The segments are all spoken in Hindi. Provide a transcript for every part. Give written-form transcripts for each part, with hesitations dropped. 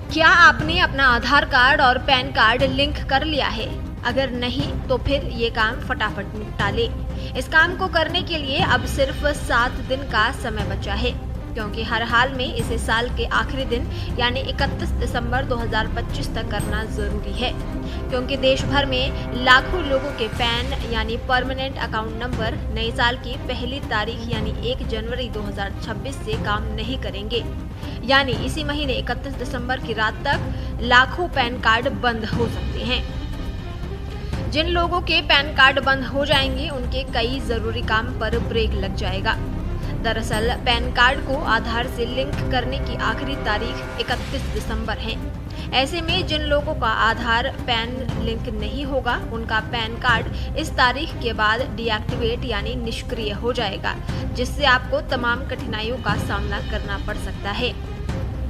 क्या आपने अपना आधार कार्ड और पैन कार्ड लिंक कर लिया है? अगर नहीं तो फिर ये काम फटाफट निपटा ले। इस काम को करने के लिए अब सिर्फ 7 दिन का समय बचा है, क्योंकि हर हाल में इसे साल के आखिरी दिन यानी 31 दिसंबर 2025 तक करना जरूरी है, क्योंकि देश भर में लाखों लोगों के पैन यानी परमानेंट अकाउंट नंबर नए साल की पहली तारीख यानी 1 जनवरी 2026 से काम नहीं करेंगे। यानी इसी महीने 31 दिसंबर की रात तक लाखों पैन कार्ड बंद हो सकते हैं। जिन लोगों के पैन कार्ड बंद हो जाएंगे उनके कई जरूरी काम पर ब्रेक लग जाएगा। दरअसल पैन कार्ड को आधार से लिंक करने की आखिरी तारीख 31 दिसंबर है। ऐसे में जिन लोगों का आधार पैन लिंक नहीं होगा उनका पैन कार्ड इस तारीख के बाद डीएक्टिवेट यानी निष्क्रिय हो जाएगा, जिससे आपको तमाम कठिनाइयों का सामना करना पड़ सकता है।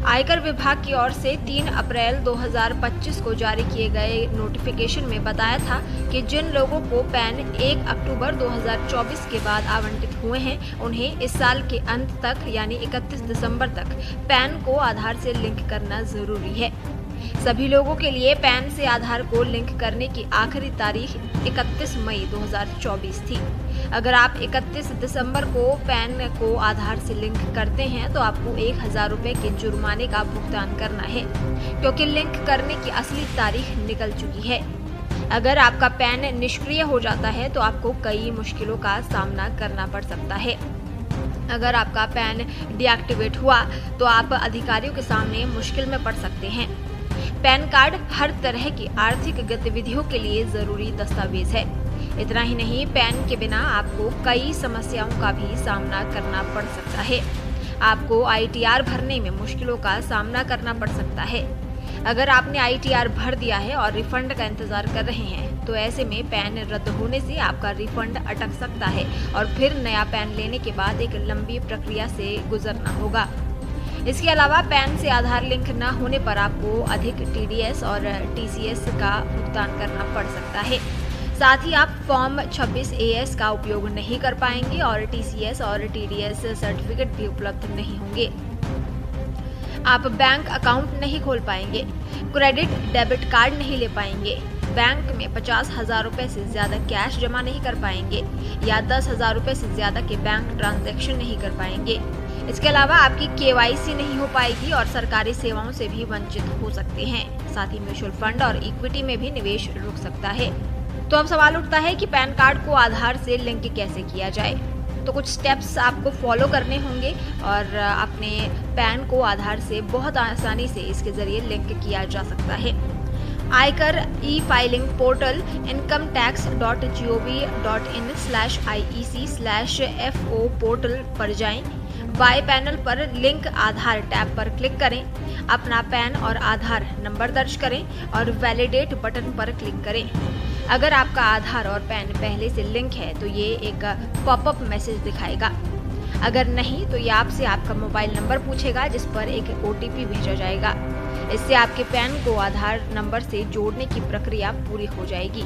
आयकर विभाग की ओर से 3 अप्रैल 2025 को जारी किए गए नोटिफिकेशन में बताया था कि जिन लोगों को पैन 1 अक्टूबर 2024 के बाद आवंटित हुए हैं उन्हें इस साल के अंत तक यानी 31 दिसंबर तक पैन को आधार से लिंक करना जरूरी है। सभी लोगों के लिए पैन से आधार को लिंक करने की आखिरी तारीख 31 मई 2024 थी। अगर आप 31 दिसंबर को पैन को आधार से लिंक करते हैं तो आपको 1000 रुपए के जुर्माने का भुगतान करना है, क्योंकि लिंक करने की असली तारीख निकल चुकी है। अगर आपका पैन निष्क्रिय हो जाता है तो आपको कई मुश्किलों का सामना करना पड़ सकता है। अगर आपका पैन डीएक्टिवेट हुआ तो आप अधिकारियों के सामने मुश्किल में पड़ सकते हैं। पैन कार्ड हर तरह की आर्थिक गतिविधियों के लिए जरूरी दस्तावेज है। इतना ही नहीं, पैन के बिना आपको कई समस्याओं का भी सामना करना पड़ सकता है। आपको आईटीआर भरने में मुश्किलों का सामना करना पड़ सकता है। अगर आपने आईटीआर भर दिया है और रिफंड का इंतजार कर रहे हैं तो ऐसे में पैन रद्द होने से आपका रिफंड अटक सकता है और फिर नया पैन लेने के बाद एक लंबी प्रक्रिया से गुजरना होगा। इसके अलावा पैन से आधार लिंक न होने पर आपको अधिक टीडीएस और टीसीएस का भुगतान करना पड़ सकता है। साथ ही आप फॉर्म 26AS का उपयोग नहीं कर पाएंगे और टीसीएस और टीडीएस सर्टिफिकेट भी उपलब्ध नहीं होंगे। आप बैंक अकाउंट नहीं खोल पाएंगे, क्रेडिट डेबिट कार्ड नहीं ले पाएंगे, बैंक में 50,000 रुपए से ज्यादा कैश जमा नहीं कर पाएंगे या 10,000 रुपए से ज्यादा के बैंक ट्रांजैक्शन नहीं कर पाएंगे। इसके अलावा आपकी केवाईसी नहीं हो पाएगी और सरकारी सेवाओं से भी वंचित हो सकते हैं। साथ ही म्यूचुअल फंड और इक्विटी में भी निवेश रुक सकता है। तो अब सवाल उठता है कि पैन कार्ड को आधार से लिंक कैसे किया जाए। तो कुछ स्टेप्स आपको फॉलो करने होंगे और अपने पैन को आधार से बहुत आसानी से इसके जरिए लिंक किया जा सकता है। आयकर ई-फाइलिंग पोर्टल incometax.gov.in/iec/fo पोर्टल पर जाएं। बाएं पैनल पर लिंक आधार टैब पर क्लिक करें, अपना पैन और आधार नंबर दर्ज करें और वैलिडेट बटन पर क्लिक करें। अगर आपका आधार और पैन पहले से लिंक है तो ये एक पॉपअप मैसेज दिखाएगा। अगर नहीं तो ये आपसे आपका मोबाइल नंबर पूछेगा, जिस पर एक OTP भेजा जाएगा। इससे आपके पैन को आधार नंबर से जोड़ने की प्रक्रिया पूरी हो जाएगी।